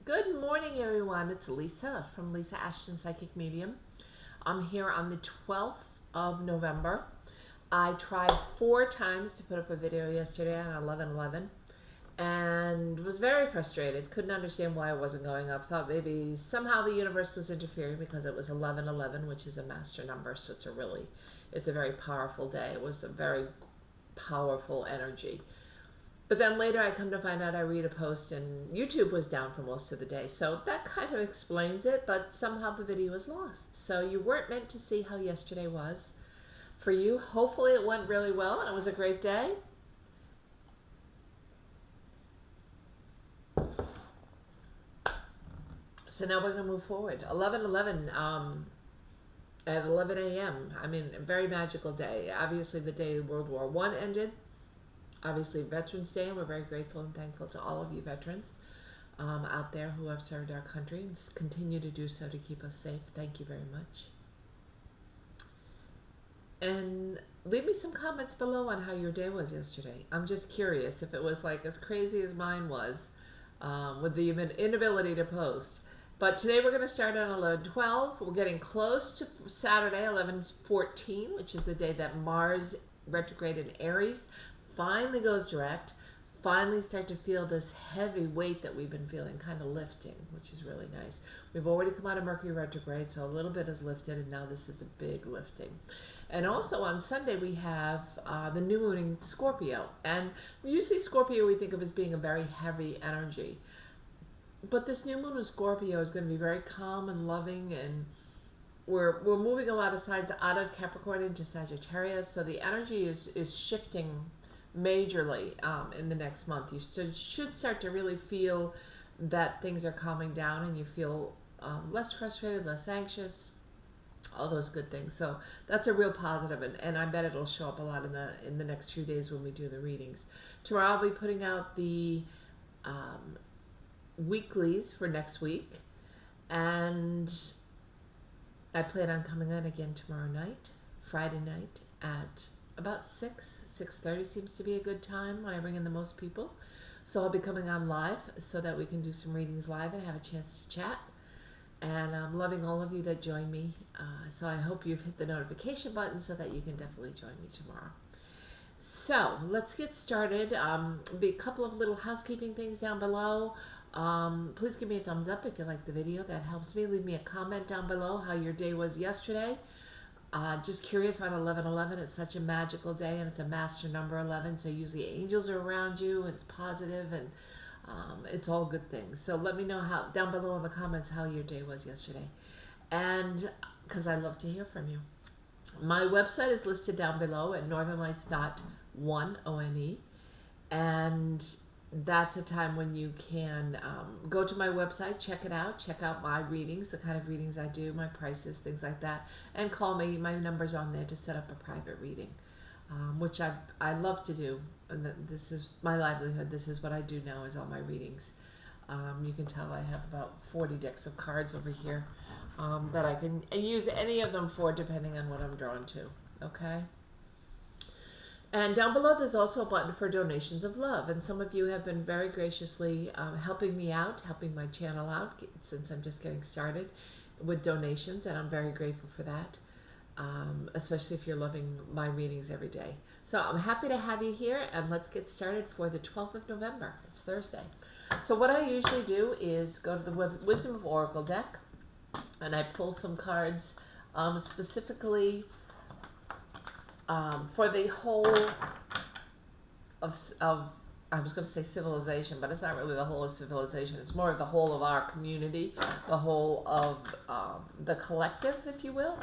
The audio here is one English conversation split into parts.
Good morning, everyone. It's Lisa from Lisa Ashton Psychic Medium. I'm here on the 12th of November. I tried 4 times to put up a video yesterday on 11/11 and was very frustrated. Couldn't understand why it wasn't going up. Thought maybe somehow the universe was interfering because it was 11/11, which is a master number, so it's a very powerful day. It was a very powerful energy. But then later I come to find out I read a post and YouTube was down for most of the day. So that kind of explains it, but somehow the video was lost. So you weren't meant to see how yesterday was for you. Hopefully it went really well and it was a great day. So now we're going to move forward. 11/11 at 11 a.m. I mean, a very magical day. Obviously the day World War I ended. Obviously Veterans Day, and we're very grateful and thankful to all of you veterans out there who have served our country and continue to do so to keep us safe. Thank you very much. And leave me some comments below on how your day was yesterday. I'm just curious if it was like as crazy as mine was with the inability to post. But today we're going to start on 11/12. We're getting close to Saturday, 11/14, which is the day that Mars retrograde in Aries finally goes direct. Finally start to feel this heavy weight that we've been feeling kind of lifting, which is really nice. We've already come out of Mercury retrograde, so a little bit is lifted, and now this is a big lifting. And also on Sunday we have the new moon in Scorpio. And usually Scorpio we think of as being a very heavy energy. But this new moon in Scorpio is going to be very calm and loving, and we're moving a lot of signs out of Capricorn into Sagittarius, so the energy is shifting majorly in the next month. You should start to really feel that things are calming down and you feel less frustrated, less anxious, all those good things. So that's a real positive, and I bet it'll show up a lot in the next few days when we do the readings. Tomorrow I'll be putting out the weeklies for next week, and I plan on coming on again tomorrow night, Friday night at about 6:30 seems to be a good time when I bring in the most people. So I'll be coming on live so that we can do some readings live and have a chance to chat. And I'm loving all of you that join me. So I hope you've hit the notification button so that you can definitely join me tomorrow. So let's get started. Be a couple of little housekeeping things down below. Please give me a thumbs up if you like the video. That helps me. Leave me a comment down below how your day was yesterday. Just curious on 11/11. It's such a magical day, and it's a master number 11. So usually angels are around you. And it's positive, and it's all good things. So let me know how down below in the comments how your day was yesterday, and because I love to hear from you. My website is listed down below at northernlights.one, and that's a time when you can go to my website, check it out, check out my readings, the kind of readings I do, my prices, things like that, and call me. My number's on there to set up a private reading, which I love to do. And this is my livelihood. This is what I do now, is all my readings. You can tell I have about 40 decks of cards over here that I can use any of them for, depending on what I'm drawn to. Okay? And down below there's also a button for donations of love, and some of you have been very graciously helping me out, helping my channel out, since I'm just getting started with donations, and I'm very grateful for that, especially if you're loving my readings every day. So I'm happy to have you here, and let's get started for the 12th of November. It's Thursday. So what I usually do is go to the Wisdom of Oracle deck, and I pull some cards specifically for the whole of I was going to say civilization, but it's not really the whole of civilization. It's more of the whole of our community, the whole of the collective, if you will.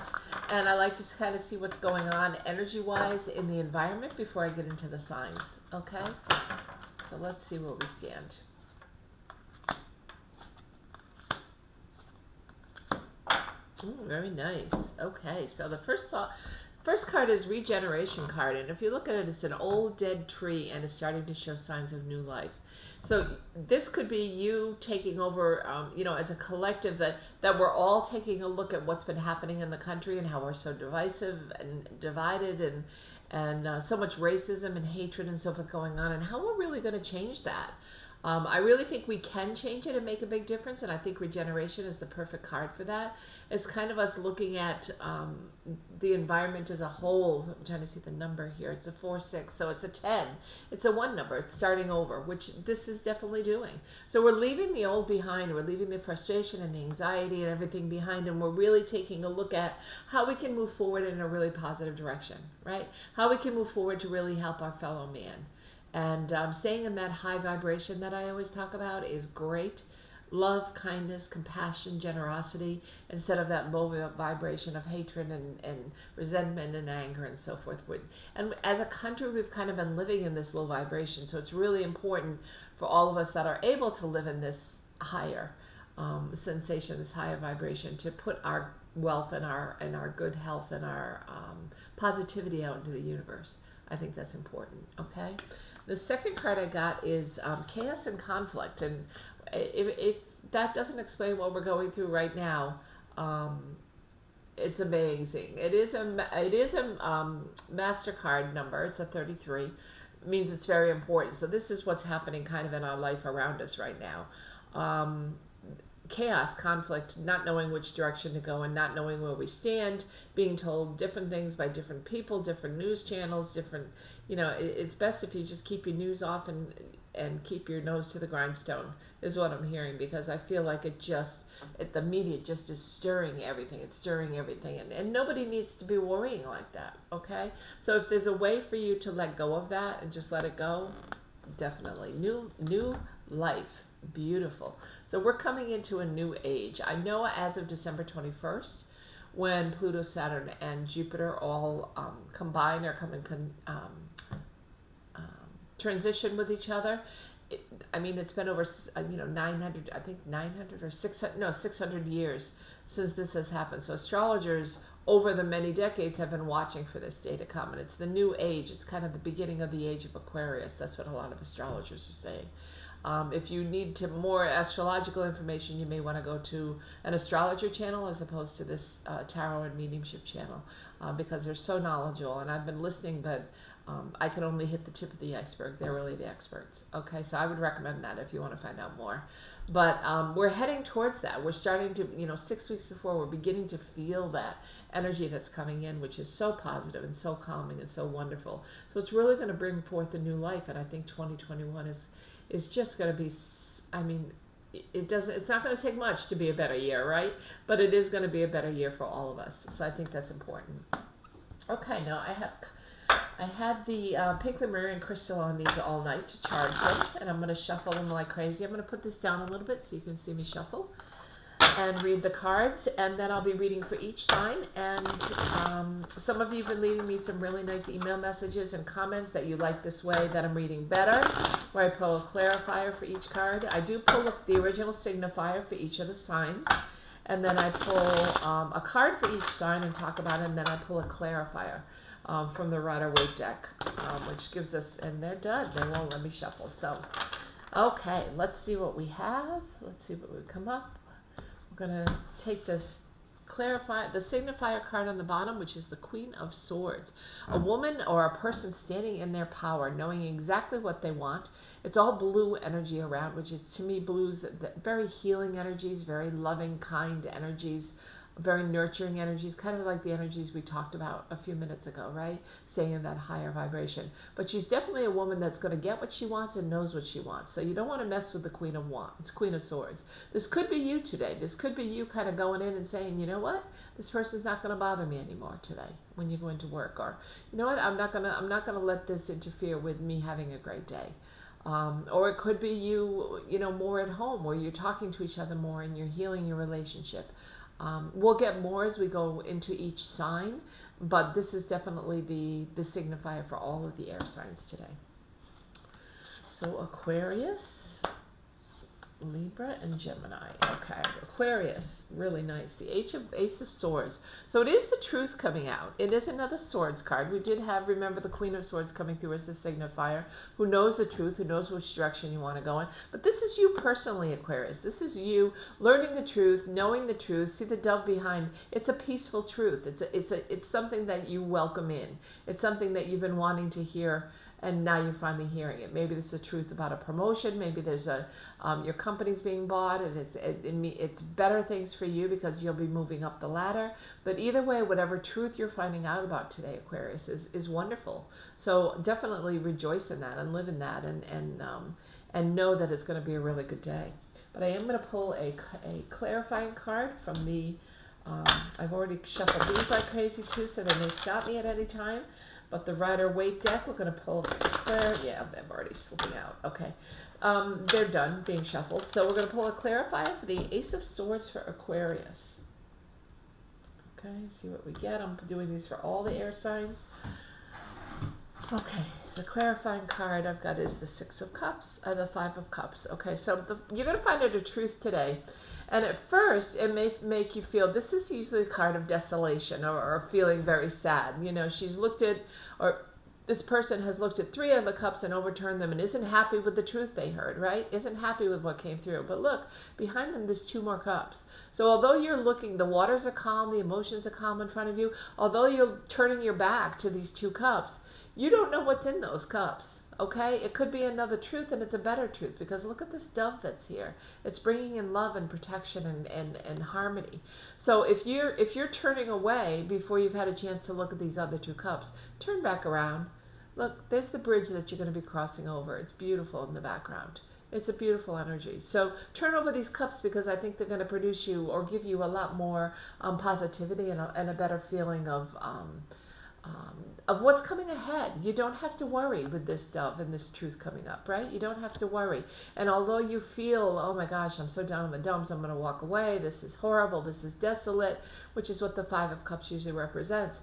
And I like to kind of see what's going on energy-wise in the environment before I get into the signs. Okay? So let's see where we stand. Ooh, very nice. Okay, so the first card is Regeneration card, and if you look at it, it's an old dead tree, and it's starting to show signs of new life. So this could be you taking over, as a collective, that we're all taking a look at what's been happening in the country and how we're so divisive and divided, and so much racism and hatred and so forth going on, and how we're really going to change that. I really think we can change it and make a big difference, and I think regeneration is the perfect card for that. It's kind of us looking at the environment as a whole. I'm trying to see the number here. It's a 4-6, so it's a 10. It's a 1 number. It's starting over, which this is definitely doing. So we're leaving the old behind. We're leaving the frustration and the anxiety and everything behind, and we're really taking a look at how we can move forward in a really positive direction, right? How we can move forward to really help our fellow man. And staying in that high vibration that I always talk about is great. Love, kindness, compassion, generosity, instead of that low vibration of hatred and resentment and anger and so forth. And as a country, we've kind of been living in this low vibration. So it's really important for all of us that are able to live in this higher sensation, this higher vibration, to put our wealth and our good health and our positivity out into the universe. I think that's important. Okay. The second card I got is chaos and conflict, and if that doesn't explain what we're going through right now, it's amazing. It is a Mastercard number. It's a 33. It means it's very important. So this is what's happening kind of in our life around us right now. Chaos, conflict, not knowing which direction to go and not knowing where we stand, being told different things by different people, different news channels, different, it's best if you just keep your news off and keep your nose to the grindstone is what I'm hearing, because I feel like the media just is stirring everything. It's stirring everything, and nobody needs to be worrying like that, okay? So if there's a way for you to let go of that and just let it go, definitely. New life. Beautiful. So we're coming into a new age. I know as of December 21st, when Pluto, Saturn, and Jupiter all combine or come in transition with each other. It's been over 900, I think 900 or 600, no, 600 years since this has happened. So astrologers over the many decades have been watching for this day to come, and it's the new age. It's kind of the beginning of the age of Aquarius. That's what a lot of astrologers are saying. If you need more astrological information, you may want to go to an astrologer channel as opposed to this tarot and mediumship channel, because they're so knowledgeable. And I've been listening, but I can only hit the tip of the iceberg. They're really the experts. Okay, so I would recommend that if you want to find out more. But we're heading towards that. We're starting to, 6 weeks before, we're beginning to feel that energy that's coming in, which is so positive and so calming and so wonderful. So it's really going to bring forth a new life, and I think 2021 is just going to be, it's not going to take much to be a better year, right? But it is going to be a better year for all of us. So I think that's important. Okay, now I had the pink Lemurian crystal on these all night to charge them, and I'm going to shuffle them like crazy. I'm going to put this down a little bit so you can see me shuffle and read the cards, and then I'll be reading for each sign. And some of you have been leaving me some really nice email messages and comments that you like this way that I'm reading better, where I pull a clarifier for each card. I do pull the original signifier for each of the signs, and then I pull a card for each sign and talk about it, and then I pull a clarifier from the Rider-Waite deck, which gives us, and they're done. They won't let me shuffle. So, okay, let's see what we have. Let's see what would come up. We're going to take the signifier card on the bottom, which is the Queen of Swords. A woman or a person standing in their power, knowing exactly what they want. It's all blue energy around, which is, to me, blues, very healing energies, very loving, kind energies, very nurturing energies, kind of like the energies we talked about a few minutes ago, right? Staying in that higher vibration. But she's definitely a woman that's going to get what she wants and knows what she wants. So you don't want to mess with the Queen of Wands, Queen of Swords. This could be you today. This could be you kind of going in and saying, you know what? This person's not going to bother me anymore today when you go into work. Or, you know what? I'm not going to let this interfere with me having a great day. Or it could be you more at home, where you're talking to each other more and you're healing your relationship. We'll get more as we go into each sign, but this is definitely the signifier for all of the air signs today. So Aquarius, Libra, and Gemini. Okay, Aquarius, really nice. The Ace of Swords. So it is the truth coming out. It is another Swords card. We did have, remember, the Queen of Swords coming through as the signifier, who knows the truth, who knows which direction you want to go in. But this is you personally, Aquarius. This is you learning the truth, knowing the truth. See the dove behind. It's a peaceful truth. It's something that you welcome in. It's something that you've been wanting to hear and now you're finally hearing it. Maybe it's the truth about a promotion. Maybe there's a your company's being bought, and it's better things for you because you'll be moving up the ladder. But either way, whatever truth you're finding out about today, Aquarius, is wonderful. So definitely rejoice in that and live in that, and know that it's going to be a really good day. But I am going to pull a clarifying card from the. I've already shuffled these like crazy too, so they may stop me at any time. But the Rider-Waite deck, we're going to pull yeah, I'm already slipping out. Okay. They're done being shuffled. So we're going to pull a clarifier for the Ace of Swords for Aquarius. Okay, see what we get. I'm doing these for all the air signs. Okay, the clarifying card I've got is the Six of Cups, the Five of Cups. Okay, so you're going to find out a truth today. And at first, it may make you feel, this is usually a card of desolation or feeling very sad. You know, she's looked at, or this person has looked at three of the cups and overturned them and isn't happy with the truth they heard, right? Isn't happy with what came through. But look, behind them, there's two more cups. So although you're looking, the waters are calm, the emotions are calm in front of you, although you're turning your back to these two cups, you don't know what's in those cups. Okay, it could be another truth, and it's a better truth, because look at this dove that's here. It's bringing in love and protection and harmony. So if you're turning away before you've had a chance to look at these other two cups, turn back around. Look, there's the bridge that you're going to be crossing over. It's beautiful in the background. It's a beautiful energy. So turn over these cups, because I think they're going to produce you or give you a lot more positivity and a better feeling of what's coming ahead. You don't have to worry with this dove and this truth coming up, right? You don't have to worry. And although you feel, oh my gosh, I'm so down in the dumps, I'm going to walk away, this is horrible, this is desolate, which is what the Five of Cups usually represents,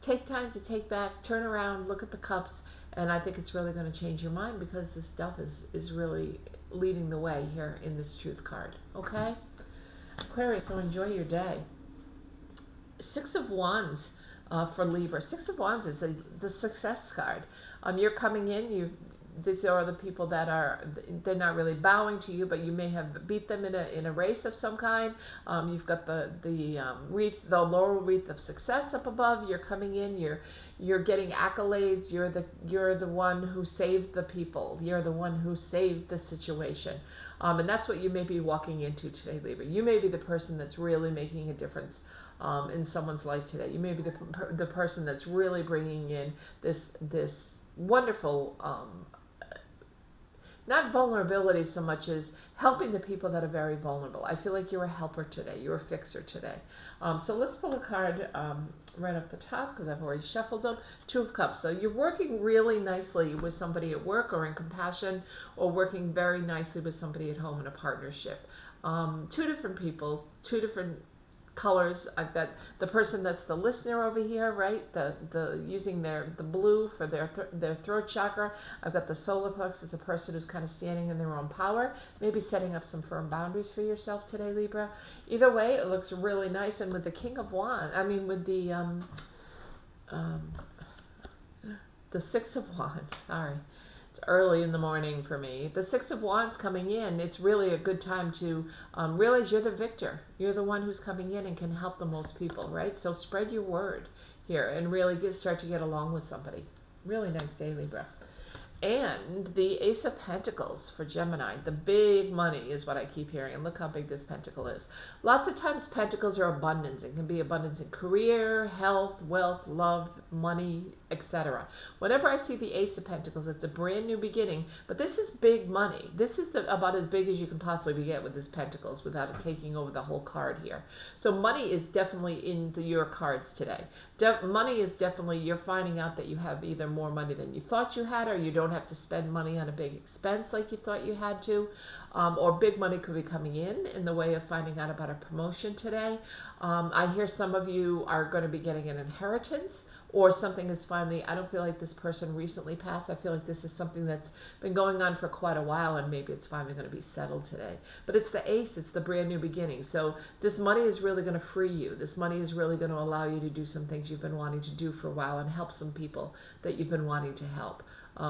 take time to take back, turn around, look at the cups, and I think it's really going to change your mind, because this dove is really leading the way here in this truth card. Okay? Aquarius, so enjoy your day. Six of Wands. For Libra, Six of Wands is the success card. You're coming in. These are the people that they're not really bowing to you, but you may have beat them in a race of some kind. You've got the wreath, the laurel wreath of success up above. You're coming in. You're getting accolades. You're the one who saved the people. You're the one who saved the situation. And that's what you may be walking into today, Libra. You may be the person that's really making a difference in someone's life today. You may be the person that's really bringing in this wonderful, not vulnerability so much as helping the people that are very vulnerable. I feel like you're a helper today. You're a fixer today. So let's pull a card right off the top, because I've already shuffled them. Two of Cups. So you're working really nicely with somebody at work or in compassion, or working very nicely with somebody at home in a partnership. Two different people, two different colors. I've got the person that's the listener over here, right? The using the blue for their throat chakra. I've got the solar plexus. It's a person who's kind of standing in their own power, maybe setting up some firm boundaries for yourself today, Libra. Either way, it looks really nice. And with the King of Wands, I mean with the Six of Wands. Sorry. It's early in the morning for me. The Six of Wands coming in, it's really a good time to realize you're the victor. You're the one who's coming in and can help the most people, right? So spread your word here and really start to get along with somebody. Really nice day, Libra. And the Ace of Pentacles for Gemini. The big money is what I keep hearing. And look how big this pentacle is. Lots of times pentacles are abundance. It can be abundance in career, health, wealth, love, money, etc. Whenever I see the Ace of Pentacles, it's a brand new beginning. But this is big money. This is about as big as you can possibly get with this pentacles without it taking over the whole card here. So money is definitely in your cards today. Money is definitely, you're finding out that you have either more money than you thought you had, or you don't have to spend money on a big expense like you thought you had to, or big money could be coming in the way of finding out about a promotion today. I hear some of you are going to be getting an inheritance, or something is finally, I don't feel like this person recently passed. I feel like this is something that's been going on for quite a while, and maybe it's finally going to be settled today. But it's the Ace, it's the brand new beginning. So this money is really going to free you. This money is really going to allow you to do some things you've been wanting to do for a while and help some people that you've been wanting to help.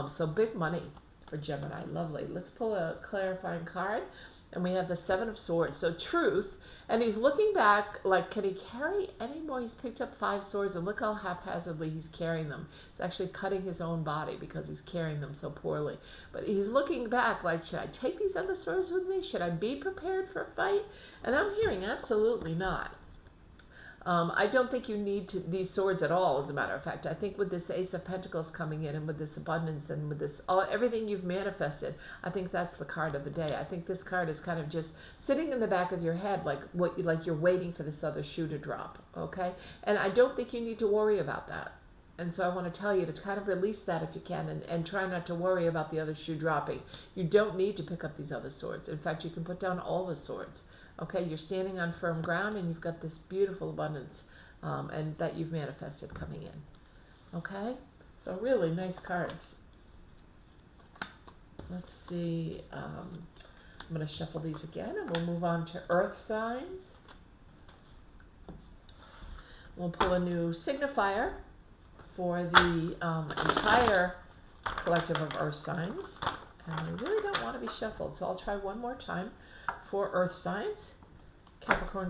So big money for Gemini. Lovely. Let's pull a clarifying card. And we have the Seven of Swords. So truth. And he's looking back, like, can he carry any more? He's picked up 5 swords, and look how haphazardly he's carrying them. He's actually cutting his own body because he's carrying them so poorly. But he's looking back, like, should I take these other swords with me? Should I be prepared for a fight? And I'm hearing absolutely not. I don't think you need these swords at all, as a matter of fact. I think with this Ace of Pentacles coming in and with this abundance and with this everything you've manifested, I think that's the card of the day. I think this card is kind of just sitting in the back of your head like you're waiting for this other shoe to drop, okay? And I don't think you need to worry about that. And so I want to tell you to kind of release that if you can, and try not to worry about the other shoe dropping. You don't need to pick up these other swords. In fact, you can put down all the swords. Okay, you're standing on firm ground and you've got this beautiful abundance and that you've manifested coming in. Okay, so really nice cards. Let's see. I'm going to shuffle these again and we'll move on to earth signs. We'll pull a new signifier for the entire collective of earth signs. And we really don't want to be shuffled, so I'll try one more time for earth signs. Capricorn,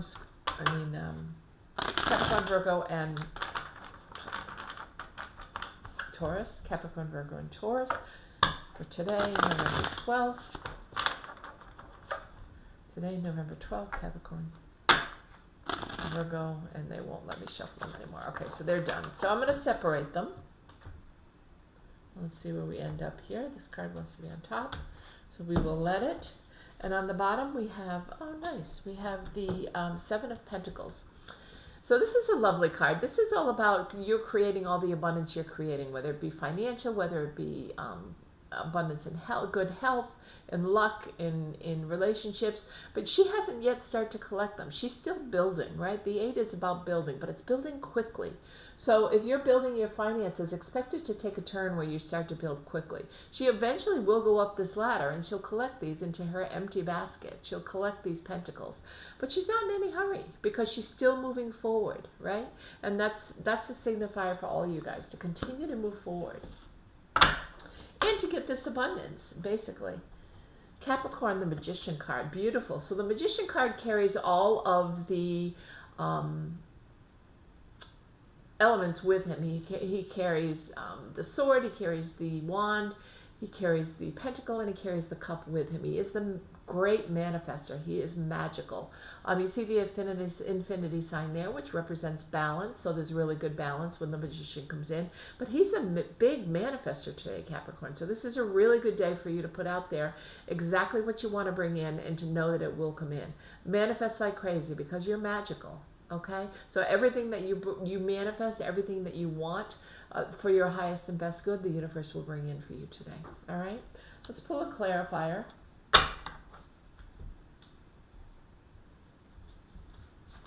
Virgo, and Taurus. Capricorn, Virgo, and Taurus for today, November 12th. Today, November 12th, Capricorn, Virgo, and they won't let me shuffle them anymore. Okay, so they're done. So I'm going to separate them. Let's see where we end up here. This card wants to be on top, so we will let it. And on the bottom we have, oh nice, we have the Seven of Pentacles. So this is a lovely card. This is all about you creating all the abundance you're creating, whether it be financial, whether it be abundance in health, good health, in luck, in relationships. But she hasn't yet started to collect them. She's still building, right? The 8 is about building, but it's building quickly. So if you're building your finances, expect it to take a turn where you start to build quickly. She eventually will go up this ladder and she'll collect these into her empty basket. She'll collect these pentacles. But she's not in any hurry because she's still moving forward, right? And that's the signifier for all you guys, to continue to move forward and to get this abundance, basically. Capricorn, the Magician card, beautiful. So the Magician card carries all of the elements with him. He carries the sword, he carries the wand, he carries the pentacle, and he carries the cup with him. He is the great manifester. He is magical. You see the infinity sign there, which represents balance. So there's really good balance when the Magician comes in. But he's a big manifester today, Capricorn. So this is a really good day for you to put out there exactly what you want to bring in and to know that it will come in. Manifest like crazy because you're magical. Okay, so everything that you manifest, everything that you want for your highest and best good, the universe will bring in for you today. All right, let's pull a clarifier.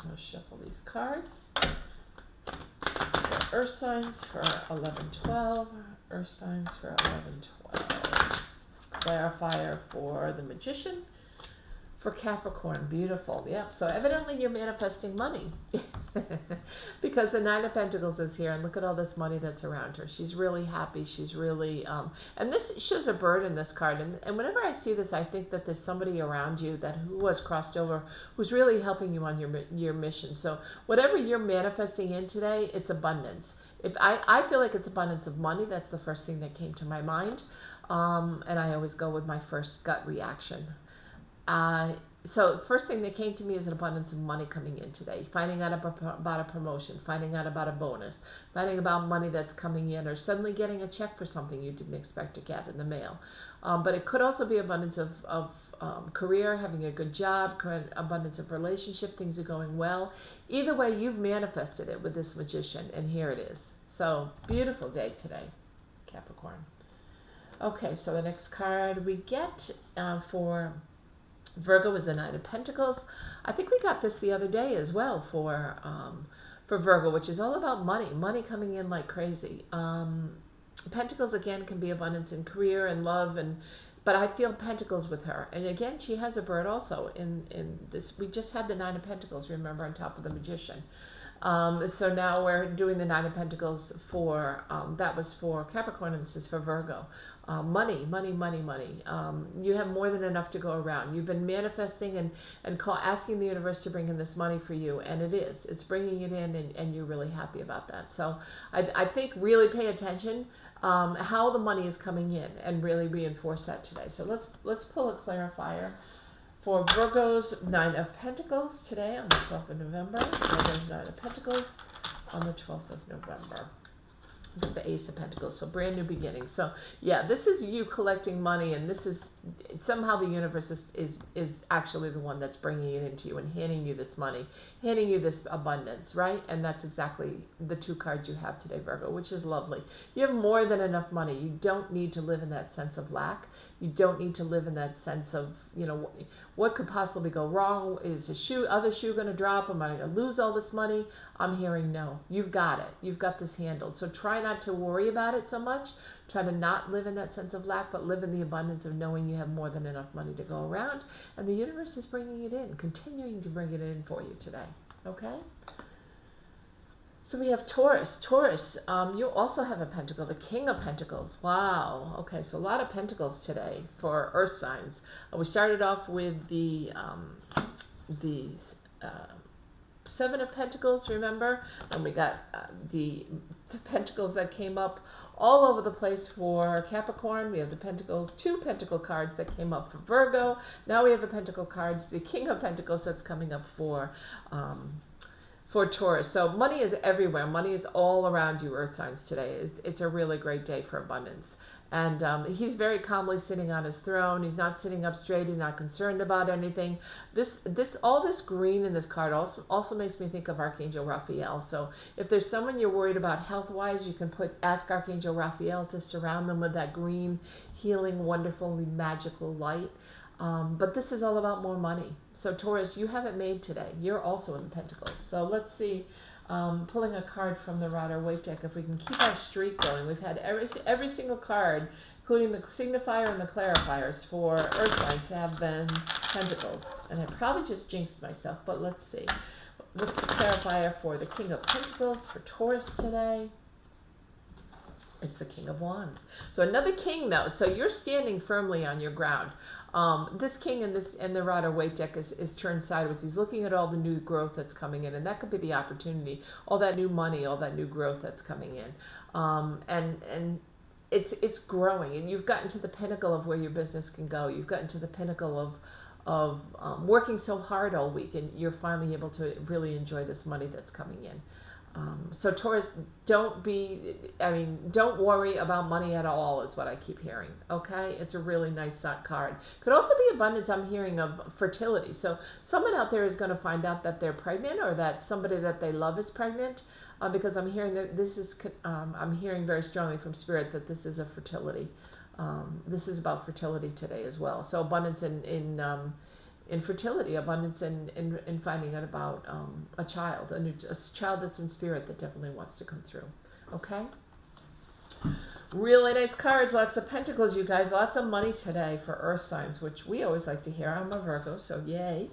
I'll shuffle these cards. Earth signs for 11/12. Earth signs for 11/12. Clarifier for the Magician. For Capricorn, beautiful. Yep. So evidently you're manifesting money because the Nine of Pentacles is here, and look at all this money that's around her. She's really happy. She's really, and this shows a bird in this card. And whenever I see this, I think that there's somebody around you who has crossed over, who's really helping you on your mission. So whatever you're manifesting in today, it's abundance. If I feel like it's abundance of money, that's the first thing that came to my mind, and I always go with my first gut reaction. So the first thing that came to me is an abundance of money coming in today. Finding out about a promotion, finding out about a bonus, finding about money that's coming in, or suddenly getting a check for something you didn't expect to get in the mail. But it could also be abundance of career, having a good job, abundance of relationship, things are going well. Either way, you've manifested it with this Magician, and here it is. So beautiful day today, Capricorn. Okay, so the next card we get for Virgo is the Nine of Pentacles. I think we got this the other day as well for Virgo, which is all about money coming in like crazy. Pentacles again can be abundance in career and love, but I feel Pentacles with her. And again, she has a bird also in this. We just had the Nine of Pentacles, remember, on top of the Magician. So now we're doing the Nine of Pentacles for, that was for Capricorn, and this is for Virgo. Money, money, money, money. You have more than enough to go around. You've been manifesting and asking the universe to bring in this money for you, and it is. It's bringing it in, and you're really happy about that. So I think really pay attention how the money is coming in, and really reinforce that today. So let's pull a clarifier for Virgo's Nine of Pentacles today on the 12th of November. Virgo's Nine of Pentacles on the 12th of November. With the Ace of Pentacles, so brand new beginning. So yeah, this is you collecting money, and this is somehow the universe is actually the one that's bringing it into you and handing you this money, handing you this abundance, right? And that's exactly the two cards you have today, Virgo, which is lovely. You have more than enough money. You don't need to live in that sense of lack. You don't need to live in that sense of, you know, what could possibly go wrong? Is the other shoe going to drop? Am I going to lose all this money? I'm hearing no. You've got it. You've got this handled. So try not to worry about it so much. Try to not live in that sense of lack, but live in the abundance of knowing you have more than enough money to go around. And the universe is bringing it in, continuing to bring it in for you today. Okay? So we have Taurus. Taurus, you also have a pentacle, the King of Pentacles. Wow. Okay, so a lot of pentacles today for earth signs. We started off with the Seven of Pentacles, remember? And we got the pentacles that came up all over the place for Capricorn. We have the pentacles, two pentacle cards that came up for Virgo. Now we have the pentacle cards, the King of Pentacles that's coming up for Taurus. So money is everywhere. Money is all around you, earth signs, today. It's a really great day for abundance. And he's very calmly sitting on his throne. He's not sitting up straight. He's not concerned about anything. All this green in this card also makes me think of Archangel Raphael. So if there's someone you're worried about health-wise, you can ask Archangel Raphael to surround them with that green, healing, wonderfully magical light. But this is all about more money. So Taurus, you have it made today. You're also in the Pentacles. So let's see, pulling a card from the Rider-Waite deck, if we can keep our streak going. We've had every single card, including the signifier and the clarifiers for earth signs, have been Pentacles. And I probably just jinxed myself, but let's see. What's the clarifier for the King of Pentacles for Taurus today? It's the King of Wands. So another king, though. So you're standing firmly on your ground. This king in the Rider-Waite deck is turned sideways. He's looking at all the new growth that's coming in, and that could be the opportunity. All that new money, all that new growth that's coming in, and it's growing. And you've gotten to the pinnacle of where your business can go. You've gotten to the pinnacle of working so hard all week, and you're finally able to really enjoy this money that's coming in. So Taurus, don't worry about money at all, is what I keep hearing. Okay, it's a really nice card. Could also be abundance. I'm hearing of fertility. So someone out there is going to find out that they're pregnant, or that somebody that they love is pregnant, because I'm hearing that this is. I'm hearing very strongly from Spirit that this is a fertility. This is about fertility today as well. So abundance in fertility, abundance in finding out about a child that's in spirit that definitely wants to come through. Okay? Really nice cards, lots of pentacles, you guys, lots of money today for earth signs, which we always like to hear. I'm a Virgo, so yay.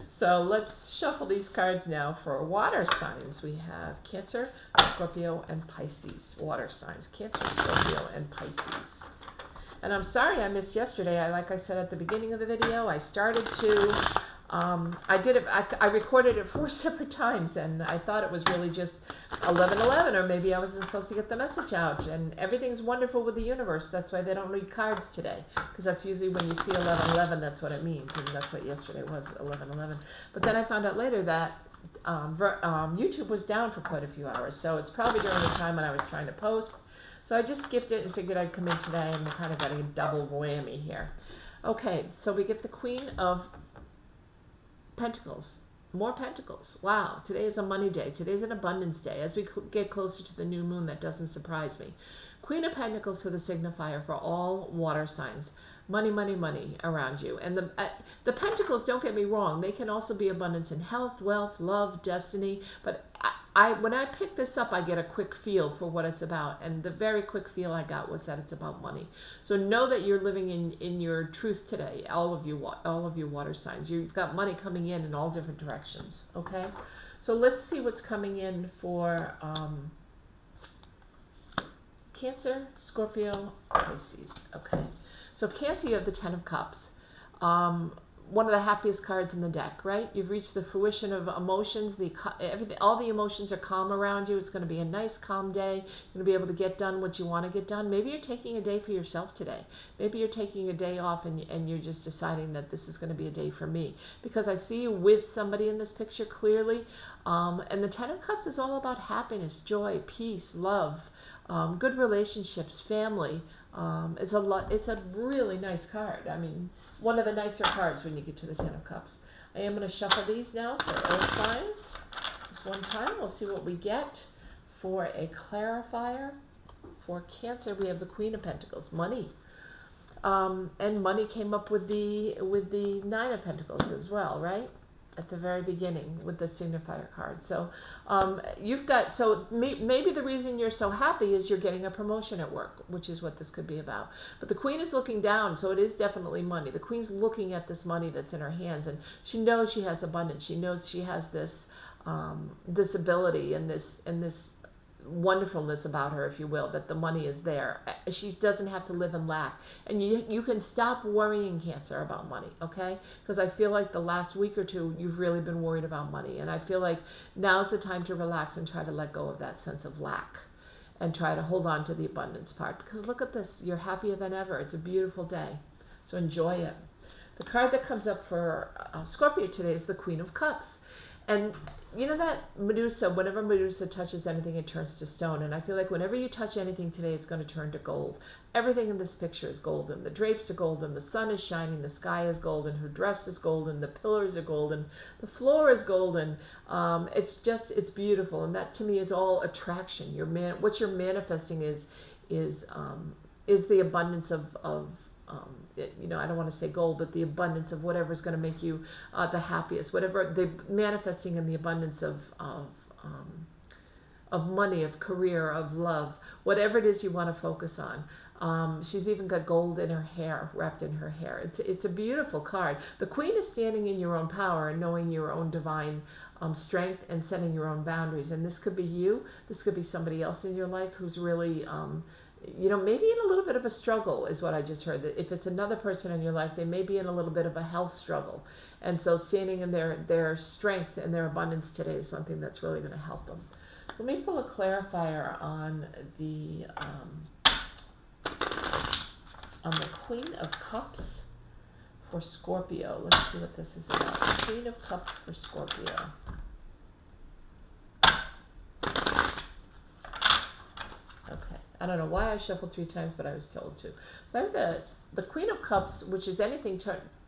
So let's shuffle these cards now for water signs. We have Cancer, Scorpio, and Pisces. Water signs, Cancer, Scorpio, and Pisces. And I'm sorry I missed yesterday. Like I said at the beginning of the video, I started to, I recorded it 4 separate times, and I thought it was really just 11:11, or maybe I wasn't supposed to get the message out. And everything's wonderful with the universe. That's why they don't read cards today, because that's usually when you see 11:11, that's what it means, and that's what yesterday was, 11:11. But then I found out later that YouTube was down for quite a few hours, so it's probably during the time when I was trying to post. So I just skipped it and figured I'd come in today, and we kind of got a double whammy here. Okay, so we get the Queen of Pentacles. More pentacles. Wow, today is a money day. Today's an abundance day. As we get closer to the new moon, that doesn't surprise me. Queen of Pentacles for the signifier for all water signs. Money, money, money around you. And the pentacles, don't get me wrong, they can also be abundance in health, wealth, love, destiny. But when I pick this up, I get a quick feel for what it's about, and the very quick feel I got was that it's about money. So know that you're living in your truth today. All of you water signs. You've got money coming in all different directions. Okay, so let's see what's coming in for Cancer, Scorpio, Pisces. Okay, so Cancer, you have the Ten of Cups. One of the happiest cards in the deck, right? You've reached the fruition of emotions. All the emotions are calm around you. It's going to be a nice, calm day. You're going to be able to get done what you want to get done. Maybe you're taking a day for yourself today. Maybe you're taking a day off and you're just deciding that this is going to be a day for me. Because I see you with somebody in this picture clearly. And the Ten of Cups is all about happiness, joy, peace, love, good relationships, family. It's a really nice card. I mean, one of the nicer cards when you get to the Ten of Cups. I am going to shuffle these now for all signs. Just one time. We'll see what we get for a clarifier. For Cancer, we have the Queen of Pentacles, money. And money came up with the Nine of Pentacles as well, right? At the very beginning with the signifier card. So maybe the reason you're so happy is you're getting a promotion at work, which is what this could be about. But the Queen is looking down, so it is definitely money. The Queen's looking at this money that's in her hands, and she knows she has abundance. She knows she has this this ability and this wonderfulness about her, if you will, that the money is there. She doesn't have to live in lack. And you can stop worrying, Cancer, about money, okay? Because I feel like the last week or two, you've really been worried about money. And I feel like now's the time to relax and try to let go of that sense of lack and try to hold on to the abundance part. Because look at this. You're happier than ever. It's a beautiful day. So enjoy it. The card that comes up for Scorpio today is the Queen of Cups. And you know that Medusa, whenever Medusa touches anything, it turns to stone. And I feel like whenever you touch anything today, it's going to turn to gold. Everything in this picture is golden. The drapes are golden. The sun is shining. The sky is golden. Her dress is golden. The pillars are golden. The floor is golden. It's beautiful. And that to me is all attraction. What you're manifesting is the abundance of I don't want to say gold, but the abundance of whatever is going to make you the happiest, whatever the manifesting in the abundance of money, of career, of love, whatever it is you want to focus on. She's even got gold in her hair, wrapped in her hair. It's a beautiful card. The Queen is standing in your own power and knowing your own divine strength and setting your own boundaries. And this could be you. This could be somebody else in your life who's really maybe in a little bit of a struggle is what I just heard. That if it's another person in your life, they may be in a little bit of a health struggle. And so standing in their strength and their abundance today is something that's really going to help them. So let me pull a clarifier on the Queen of Cups for Scorpio. Let's see what this is about. Queen of Cups for Scorpio. Okay. I don't know why I shuffled 3 times, but I was told to. So I have the Queen of Cups, which is anything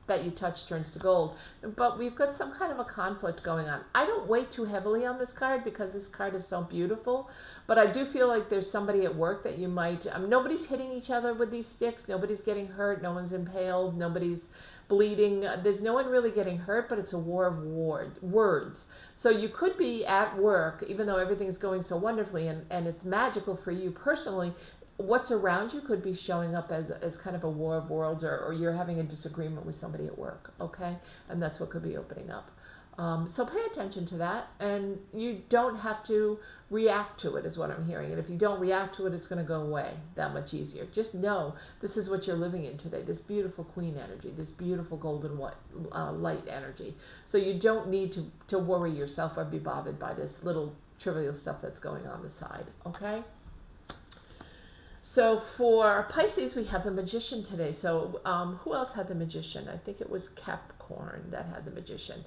that you touch turns to gold. But we've got some kind of a conflict going on. I don't weigh too heavily on this card because this card is so beautiful. But I do feel like there's somebody at work that you might... nobody's hitting each other with these sticks. Nobody's getting hurt. No one's impaled. Nobody's bleeding. There's no one really getting hurt, but it's a war of words. So you could be at work, even though everything's going so wonderfully and it's magical for you personally. What's around you could be showing up as kind of a war of words, or you're having a disagreement with somebody at work, okay? And that's what could be opening up. So pay attention to that, and you don't have to react to it is what I'm hearing. And if you don't react to it, it's going to go away that much easier. Just know this is what you're living in today, this beautiful queen energy, this beautiful golden light energy. So you don't need to worry yourself or be bothered by this little trivial stuff that's going on the side, okay? So for Pisces, we have the Magician today. So who else had the Magician? I think it was Capricorn that had the Magician.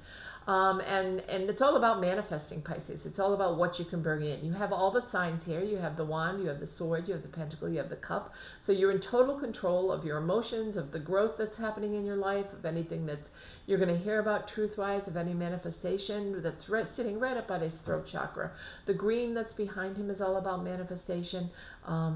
And it's all about manifesting, Pisces. It's all about what you can bring in. You have all the signs here. You have the wand, you have the sword, you have the pentacle, you have the cup. So you're in total control of your emotions, of the growth that's happening in your life, of anything that's you're going to hear about truth-wise, of any manifestation that's sitting right up at his throat chakra. The green that's behind him is all about manifestation.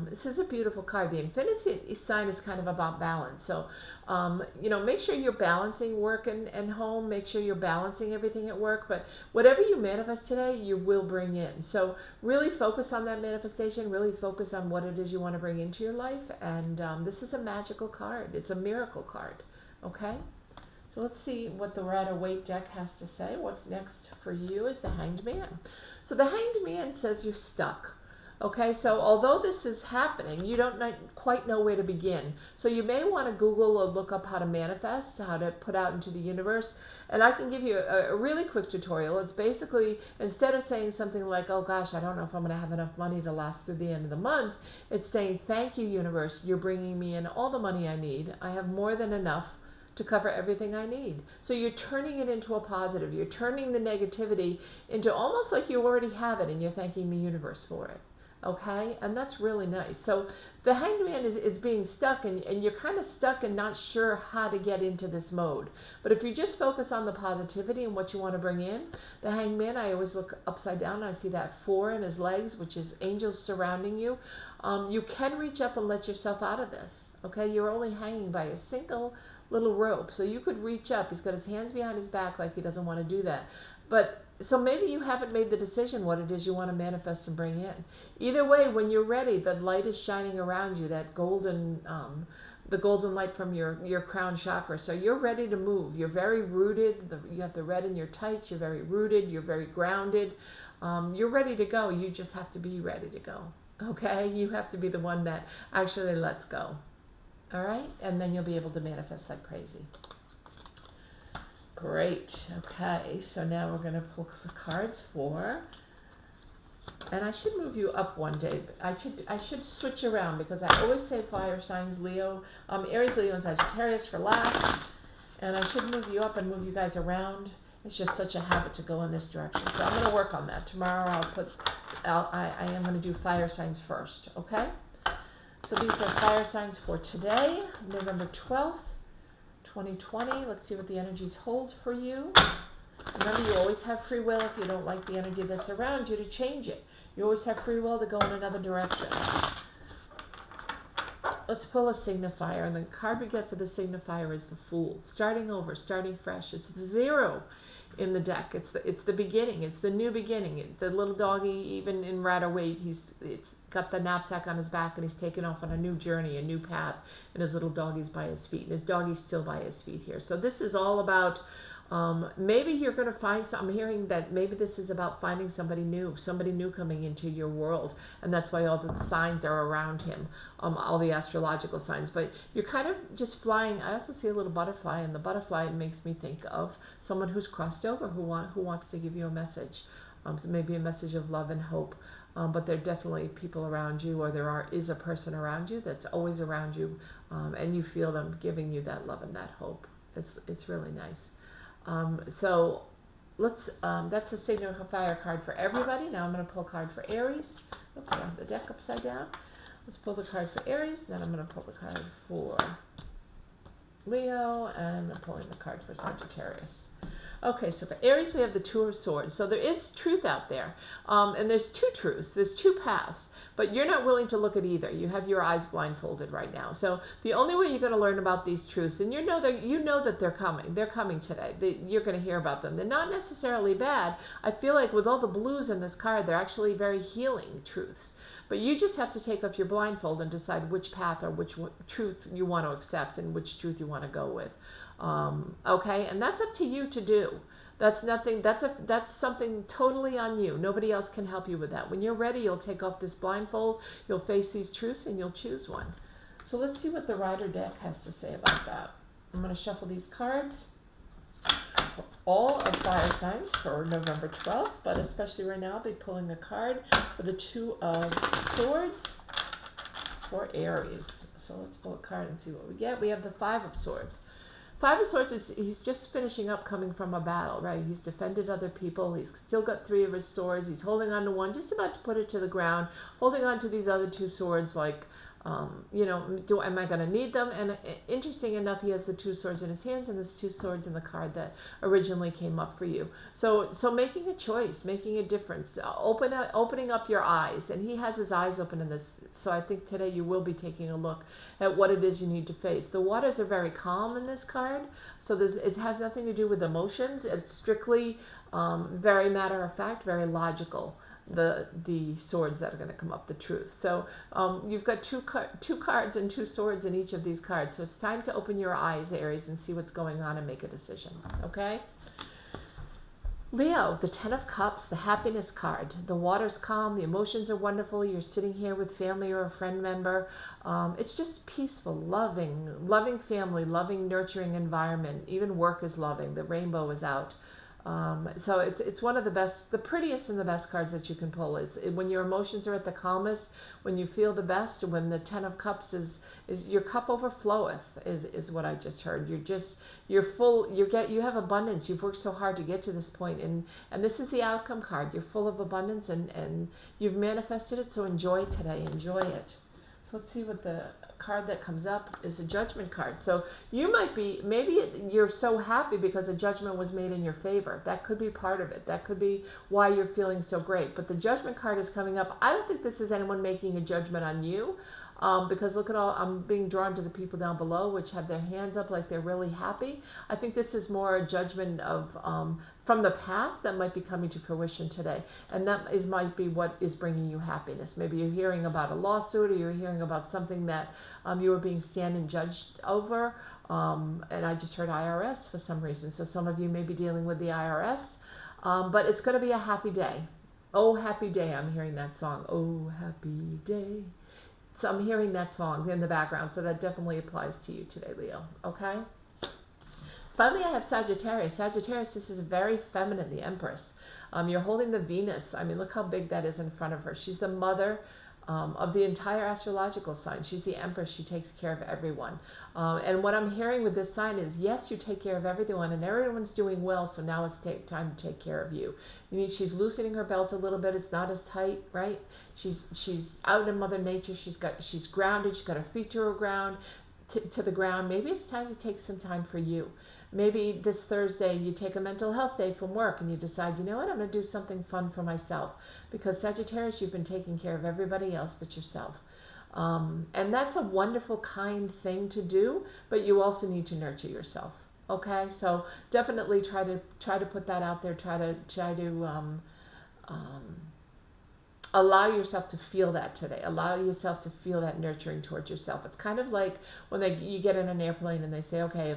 This is a beautiful card. The infinity sign is kind of about balance. So, make sure you're balancing work and home. Make sure you're balancing everything at work. But whatever you manifest today, you will bring in. So really focus on that manifestation. Really focus on what it is you want to bring into your life. And this is a magical card. It's a miracle card. Okay? So let's see what the Rider-Waite deck has to say. What's next for you is the Hanged Man. So the Hanged Man says you're stuck. Okay, so although this is happening, you don't quite know where to begin. So you may want to Google or look up how to manifest, how to put out into the universe. And I can give you a really quick tutorial. It's basically, instead of saying something like, oh gosh, I don't know if I'm going to have enough money to last through the end of the month, it's saying, thank you, universe. You're bringing me in all the money I need. I have more than enough to cover everything I need. So you're turning it into a positive. You're turning the negativity into almost like you already have it and you're thanking the universe for it. Okay, and that's really nice. So the Hanged Man is being stuck, and you're kind of stuck and not sure how to get into this mode. But if you just focus on the positivity and what you want to bring in, the Hanged Man, I always look upside down and I see that 4 in his legs, which is angels surrounding you. You can reach up and let yourself out of this. Okay, you're only hanging by a single little rope, so you could reach up. He's got his hands behind his back like he doesn't want to do that. But so maybe you haven't made the decision what it is you want to manifest and bring in. Either way, when you're ready, the light is shining around you, that golden, the golden light from your crown chakra. So you're ready to move. You're very rooted. You have the red in your tights. You're very rooted. You're very grounded. You're ready to go. You just have to be ready to go. Okay? You have to be the one that actually lets go. All right? And then you'll be able to manifest like crazy. Great. Okay, so now we're going to pull the cards for, and I should move you up one day. I should switch around because I always say fire signs, Leo, Aries, Leo, and Sagittarius for last, and I should move you up and move you guys around. It's just such a habit to go in this direction. So I'm going to work on that. Tomorrow I am going to do fire signs first. Okay. So these are fire signs for today, November 12th. 2020. Let's see what the energies hold for you. Remember, you always have free will if you don't like the energy that's around you to change it. You always have free will to go in another direction. Let's pull a signifier, and the card we get for the signifier is the Fool. Starting over, starting fresh. It's the 0 in the deck. It's the beginning. It's the new beginning. The little doggy, even in Rider-Waite, it's got the knapsack on his back and he's taken off on a new journey, a new path, and his little doggy's by his feet, and his doggy's still by his feet here. So this is all about, maybe you're going to find I'm hearing that maybe this is about finding somebody new coming into your world, and that's why all the signs are around him, all the astrological signs. But you're kind of just flying. I also see a little butterfly, and the butterfly makes me think of someone who's crossed over, who wants to give you a message, so maybe a message of love and hope. But there are definitely people around you, or is a person around you that's always around you, and you feel them giving you that love and that hope. It's really nice. So that's the signifier card for everybody. Now I'm going to pull a card for Aries. Oops, I have the deck upside down. Let's pull the card for Aries. Then I'm going to pull the card for Leo, and I'm pulling the card for Sagittarius. Okay, so for Aries, we have the Two of Swords. So there is truth out there, and there's two truths. There's two paths, but you're not willing to look at either. You have your eyes blindfolded right now. So the only way you're going to learn about these truths, and you know that they're coming. They're coming today. You're going to hear about them. They're not necessarily bad. I feel like with all the blues in this card, they're actually very healing truths. But you just have to take off your blindfold and decide which path or which truth you want to accept and which truth you want to go with. Okay, and that's up to you to do. That's nothing. That's something totally on you. Nobody else can help you with that. When you're ready, you'll take off this blindfold. You'll face these truths, and you'll choose one. So let's see what the Rider deck has to say about that. I'm going to shuffle these cards. All of fire signs for November 12th, but especially right now, I'll be pulling a card for the Two of Swords for Aries. So let's pull a card and see what we get. We have the Five of Swords. Five of Swords he's just finishing up, coming from a battle, right? He's defended other people. He's still got 3 of his swords. He's holding on to one, just about to put it to the ground, holding on to these other 2 swords like Am I going to need them? And interesting enough, he has the two swords in his hands, and there's two swords in the card that originally came up for you. So making a choice, making a difference, opening up your eyes, and he has his eyes open in this. So I think today you will be taking a look at what it is you need to face. The waters are very calm in this card, so it has nothing to do with emotions. It's strictly very matter of fact, very logical. The swords that are going to come up, the truth. So you've got two cards and two swords in each of these cards. So it's time to open your eyes, Aries, and see what's going on and make a decision. Okay? Leo, the Ten of Cups, the happiness card. The water's calm, the emotions are wonderful. You're sitting here with family or a friend member. It's just peaceful, loving family, loving, nurturing environment. Even work is loving. The rainbow is out. So it's one of the best, the prettiest and the best cards that you can pull is when your emotions are at the calmest, when you feel the best, when the Ten of Cups is your cup overfloweth is what I just heard. You're full, you have abundance. You've worked so hard to get to this point, and this is the outcome card. You're full of abundance and you've manifested it. So enjoy today, enjoy it. So let's see what the card that comes up is, a judgment card. So you might be, you're so happy because a judgment was made in your favor. That could be part of it. That could be why you're feeling so great. But the judgment card is coming up. I don't think this is anyone making a judgment on you. Because look at I'm being drawn to the people down below, which have their hands up like they're really happy. I think this is more a judgment of from the past that might be coming to fruition today. And that might be what is bringing you happiness. Maybe you're hearing about a lawsuit, or you're hearing about something that you were being stand and judged over. And I just heard IRS for some reason. So some of you may be dealing with the IRS. But it's going to be a happy day. Oh, happy day. I'm hearing that song. Oh, happy day. So I'm hearing that song in the background, so that definitely applies to you today, Leo. Okay? Finally, I have Sagittarius. Sagittarius, this is very feminine, the Empress. You're holding the Venus. I mean, look how big that is in front of her. She's the mother of the entire astrological sign. She's the Empress. She takes care of everyone. And what I'm hearing with this sign is, yes, you take care of everyone, and everyone's doing well, so now it's time to take care of you. She's loosening her belt a little bit. It's not as tight, right? She's out in Mother Nature. She's grounded. She's got her feet to her ground, to the ground. Maybe it's time to take some time for you. Maybe this Thursday you take a mental health day from work and you decide, you know what, I'm going to do something fun for myself. Because Sagittarius, you've been taking care of everybody else but yourself. And that's a wonderful, kind thing to do, but you also need to nurture yourself. Okay, so definitely try to put that out there. Try to allow yourself to feel that today. Allow yourself to feel that nurturing towards yourself. It's kind of like when you get in an airplane and they say, okay,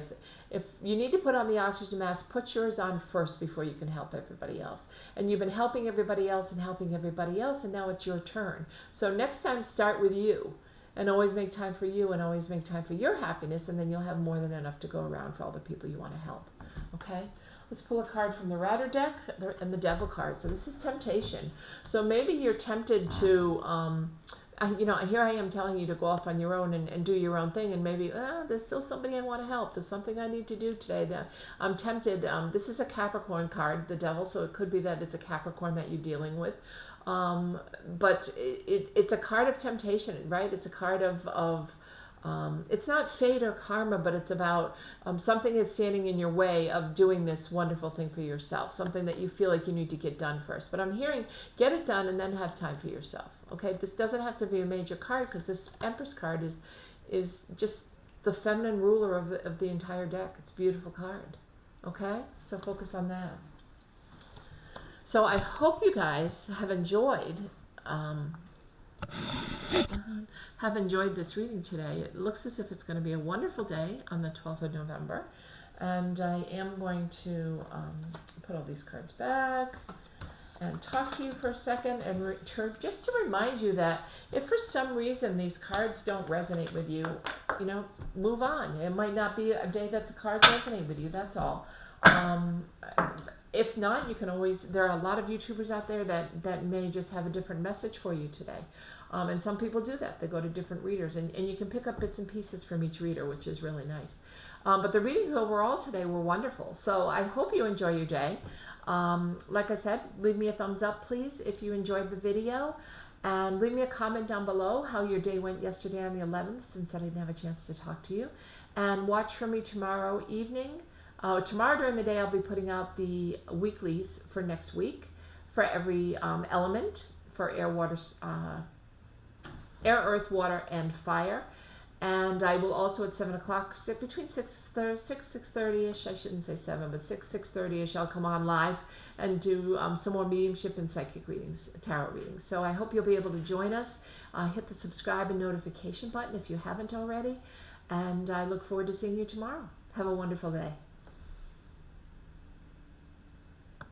if you need to put on the oxygen mask, put yours on first before you can help everybody else. And you've been helping everybody else, and now it's your turn. So next time, start with you. And always make time for you, and always make time for your happiness, and then you'll have more than enough to go around for all the people you want to help. Okay? Let's pull a card from the Rider deck and the Devil card. So this is temptation. So maybe you're tempted to, here I am telling you to go off on your own and do your own thing, and maybe, there's still somebody I want to help. There's something I need to do today. That I'm tempted. This is a Capricorn card, the Devil, so it could be that it's a Capricorn that you're dealing with. But it's a card of temptation, right? It's a card of it's not fate or karma, but it's about something is standing in your way of doing this wonderful thing for yourself, something that you feel like you need to get done first. But I'm hearing, get it done and then have time for yourself. Okay, this doesn't have to be a major card, because this Empress card is just the feminine ruler of the entire deck. It's a beautiful card. Okay, so focus on that. So I hope you guys have enjoyed this reading today. It looks as if it's going to be a wonderful day on the 12th of November. And I am going to put all these cards back and talk to you for a second, and just to remind you that if for some reason these cards don't resonate with you, move on. It might not be a day that the cards resonate with you, that's all. If not, you can always, there are a lot of YouTubers out there that may just have a different message for you today. And some people do that. They go to different readers, and you can pick up bits and pieces from each reader, which is really nice. But the readings overall today were wonderful. So I hope you enjoy your day. Like I said, leave me a thumbs up, please, if you enjoyed the video. And leave me a comment down below how your day went yesterday on the 11th, since I didn't have a chance to talk to you. And watch for me tomorrow evening. Tomorrow during the day, I'll be putting out the weeklies for next week for every element for air, water, air, earth, water, and fire. And I will also at 7 o'clock, between 6:30ish, I shouldn't say 7, but 6:30ish, I'll come on live and do some more mediumship and psychic readings, tarot readings. So I hope you'll be able to join us. Hit the subscribe and notification button if you haven't already. And I look forward to seeing you tomorrow. Have a wonderful day.